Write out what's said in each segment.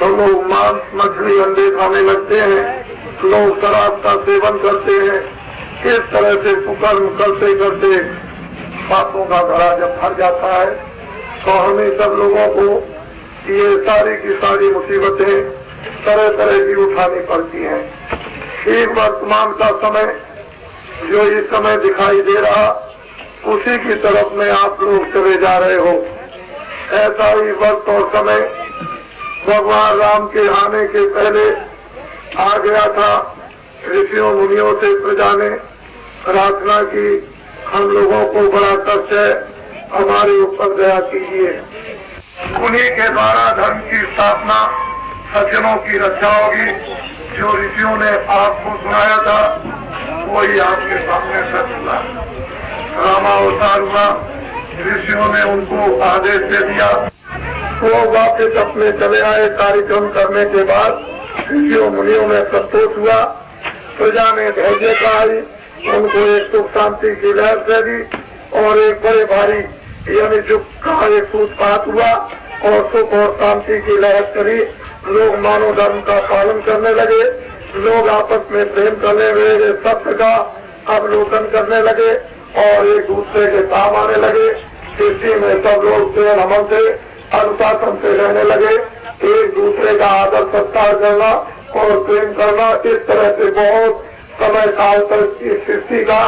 तो लोग मांस मछली अंडे खाने लगते हैं, लोग शराब का सेवन करते हैं। इस तरह से कुकर्म करते करते पापों का घड़ा जब भर जाता है तो हमें सब लोगों को ये सारी की सारी मुसीबतें तरह तरह की उठानी पड़ती हैं। ठीक वर्तमान का समय जो इस समय दिखाई दे रहा, उसी की तरफ में आप लोग चले जा रहे हो। ऐसा ही वक्त और समय भगवान राम के आने के पहले आ गया था। ऋषियों मुनियों से प्रजा ने प्रार्थना की, हम लोगों को बड़ा कष्ट है, हमारे ऊपर दया कीजिए। उन्हीं के द्वारा धर्म की स्थापना, सज्जनों की रक्षा होगी। जो ऋषियों ने आपको सुनाया था वही आपके सामने सच हुआ। रामावतार हुआ, ऋषियों ने उनको आदेश दे दिया, वो वापस अपने चले आए। कार्यक्रम करने के बाद ऋषियों मुनियों में संतोष हुआ, प्रजा ने धैर्य पाई, उनको एक सुख शांति की लहर दे दी और एक बड़े भारी यानी सुख का एक सूत्रपात हुआ और सुख और शांति की लहर चली। लोग मानव धर्म का पालन करने लगे, लोग आपस में प्रेम करने लगे, सत्य का अवलोकन करने लगे और एक दूसरे के काम आने लगे। इसी में सब लोग प्रेम अमल से अनुशासन से रहने लगे, एक दूसरे का आदर सत्कार करना और प्रेम करना। इस तरह से बहुत समय काल तक इस सृष्टि का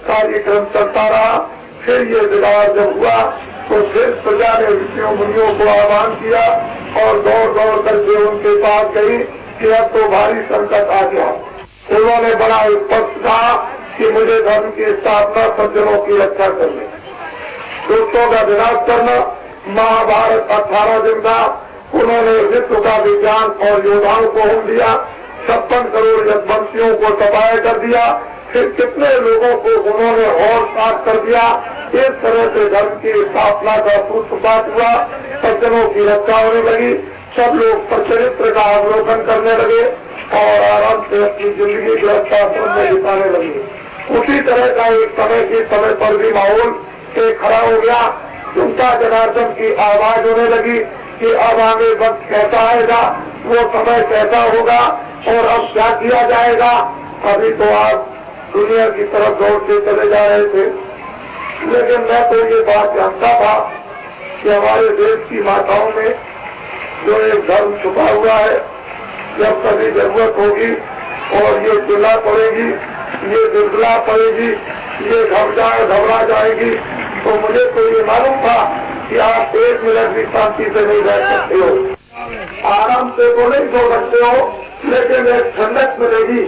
कार्यक्रम चलता रहा। फिर ये विवाह जब हुआ तो फिर प्रजा ने ऋषियों मुनियों को आह्वान किया और दौड़ दौड़ करके उनके पास गई कि अब तो भारी संकट आ गया। उन्होंने बड़ा स्पष्ट कहा कि मुझे धर्म की स्थापना, सज्जनों की रक्षा करनी, दुष्टों का विनाश करना। महाभारत 18 दिन का उन्होंने विश्व का विज्ञान और योद्धाओं को होम दिया, 56 करोड़ यज्ञवंशियों को तबाह कर दिया, फिर कितने लोगों को उन्होंने और साफ कर दिया। इस तरह से धर्म की स्थापना का सूत्रपात हुआ, सज्जनों की रक्षा होने लगी, सब लोग सच्चरित्र का अवलोकन करने लगे और आराम से अपनी जिंदगी गृहस्थाश्रम में बिताने लगे। उसी तरह का एक समय के समय पर भी माहौल एक खड़ा हो गया। जनता जनार्दन की आवाज होने लगी कि अब आगे वक्त कैसा आएगा, वो समय कैसा होगा और अब क्या किया जाएगा। अभी तो आप दुनिया की तरफ दौड़ते चले जा रहे थे, लेकिन मैं तो ये बात जानता था कि हमारे देश की माताओं में जो एक धर्म छुपा हुआ है, जब कभी जरूरत होगी और ये चिल्ला पड़ेगी, ये दुर्गला पड़ेगी, ये घबरा जाएगी, तो मुझे तो ये मालूम था कि आप 1 मिनट भी शांति से नहीं रह सकते हो, आराम से तो नहीं सो सकते हो, लेकिन एक ठंडक मिलेगी।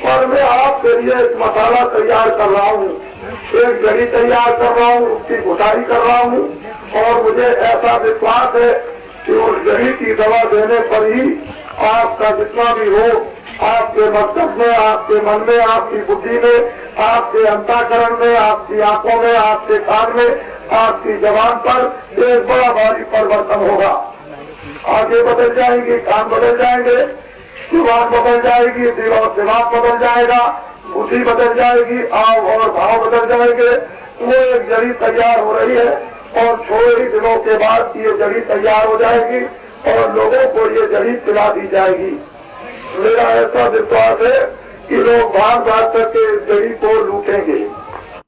और मैं आपके लिए एक मसाला तैयार कर रहा हूँ, एक जड़ी तैयार कर रहा हूँ, उसकी घुटाई कर रहा हूँ और मुझे ऐसा विश्वास है कि उस जड़ी की दवा देने पर ही आपका जितना भी हो, आपके मकसद में, आपके मन में, आपकी बुद्धि में, आपके अंतःकरण में, आपकी आंखों में, आपके कान में, आपकी जबान पर एक बड़ा भारी परिवर्तन होगा। आगे बदल जाएंगे, कान बदल जाएंगे, जुबान बदल जाएगी, दिमाग बदल जाएगा, बुद्धि बदल जाएगी, आव और भाव बदल जाएंगे। वो एक जड़ी तैयार हो रही है और थोड़े ही दिनों के बाद ये जड़ी तैयार हो जाएगी और लोगों को ये जड़ी पिला दी जाएगी। मेरा ऐसा विश्वास है कि लोग भाग करके इस जड़ी को लूटेंगे।